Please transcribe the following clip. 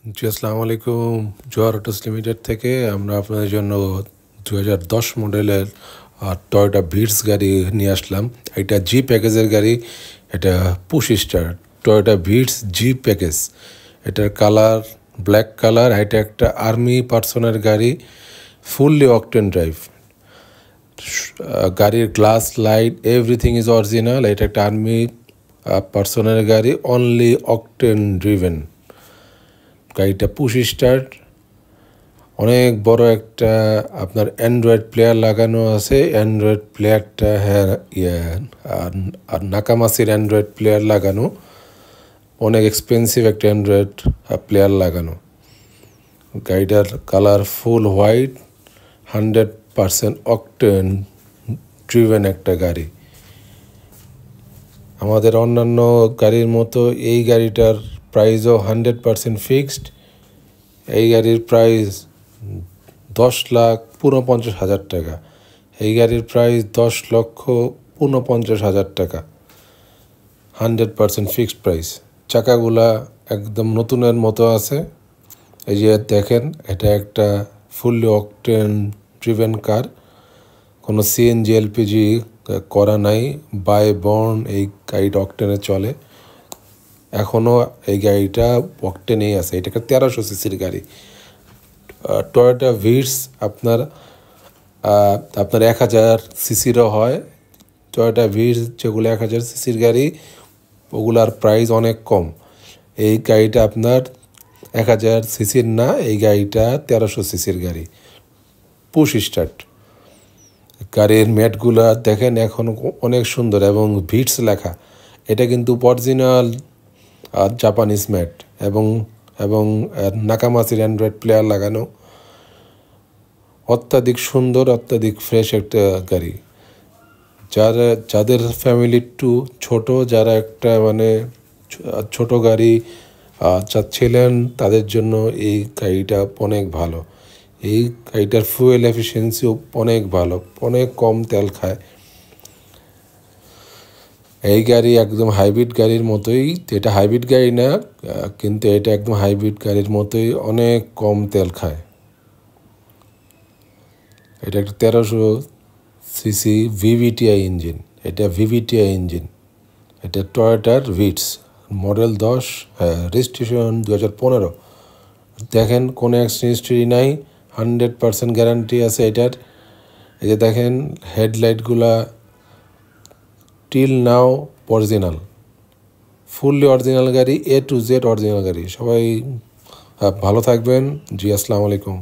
জি, আসসালামু আলাইকুম। জোয়ার অটোস লিমিটেড থেকে আমরা আপনাদের জন্য 2010 মডেলের টয়োটা ভিটস গাড়ি নিয়ে আসলাম। এটা জি প্যাকেজের গাড়ি, এটা পুশ স্টার্ট টয়োটা ভিটস জি প্যাকেজ। এটার কালার ব্ল্যাক কালার। এটা একটা আর্মি পার্সনের গাড়ি, ফুললি অকটেন ড্রাইভ। গাড়ির glass light everything is original. এটা একটা আর্মি পার্সনের গাড়ি, অনলি অকটেন ড্রিভেন। গাড়িটা পুশ স্টার্ট, অনেক বড় একটা আপনার অ্যান্ড্রয়েড প্লেয়ার লাগানো আছে। অ্যান্ড্রয়েড প্লেয়ারটা আর নাকামাসির অ্যান্ড্রয়েড প্লেয়ার লাগানো, অনেক এক্সপেন্সিভ একটা অ্যান্ড্রয়েড প্লেয়ার লাগানো। গাড়িটার কালার ফুল হোয়াইট, 100% অকটেন ড্রিভেন একটা গাড়ি। আমাদের অন্যান্য গাড়ির মতো এই গাড়িটার প্রাইসও 100% ফিক্সড। এই গাড়ির প্রাইস 10,49,000 টাকা। এই গাড়ির প্রাইস 10,49,000 টাকা, 100% ফিক্সড প্রাইস। চাকাগুলা একদম নতুনের মতো আছে। এই যে দেখেন, এটা একটা ফুললি অকটেন ড্রিভেন কার, কোনো সিএনজি এলপিজি করা নাই। বাই বর্ন এই গাড়িটা অকটেনে চলে, এখনও এই গাড়িটা অকটেনেই আছে। এটা একটা 1300 সিসির গাড়ি। টয়োটা ভিটস আপনার 1000 সিসিরও হয়। টয়োটা ভিটস যেগুলো 1000 সিসির গাড়ি, ওগুলার প্রাইস অনেক কম। এই গাড়িটা আপনার 1000 সিসির না, এই গাড়িটা 1300 সিসির গাড়ি, পুশ স্টার্ট। গাড়ির ম্যাটগুলা দেখেন এখন অনেক সুন্দর এবং ভিটস লেখা। এটা কিন্তু অরিজিনাল জাপানিজ ম্যাট এবং এবং নাকামাসির অ্যান্ড্রয়েড প্লেয়ার লাগানো। অত্যাধিক সুন্দর, অত্যাধিক ফ্রেশ একটা গাড়ি। যাদের ফ্যামিলি একটু ছোট, যারা একটা ছোট গাড়ি চাচ্ছিলেন, তাদের জন্য এই গাড়িটা অনেক ভালো। এই গাড়িটার ফুয়েল এফিসিয়েন্সিও অনেক ভালো, অনেক কম তেল খায়। এই গাড়ি একদম হাইব্রিড গাড়ির মতোই। এটা হাইব্রিড গাড়ি না, কিন্তু এটা একদম হাইব্রিড গাড়ির মতোই, অনেক কম তেল খায়। এটা একটা 1300 সিসি ভিভিটিআই ইঞ্জিন। এটা ভিভিটিআই ইঞ্জিন। এটা টয়োটার ভিটস, মডেল 10, রেজিস্ট্রেশন 2015। দেখেন কোনো অ্যাক্সিডেন্ট হিস্ট্রি নাই, 100% গ্যারান্টি আছে এটার। এই যে দেখেন হেডলাইটগুলা till now original, fully original গাড়ি, A to Z অরিজিনাল গাড়ি। সবাই ভালো থাকবেন। জি, আসসালামু আলাইকুম।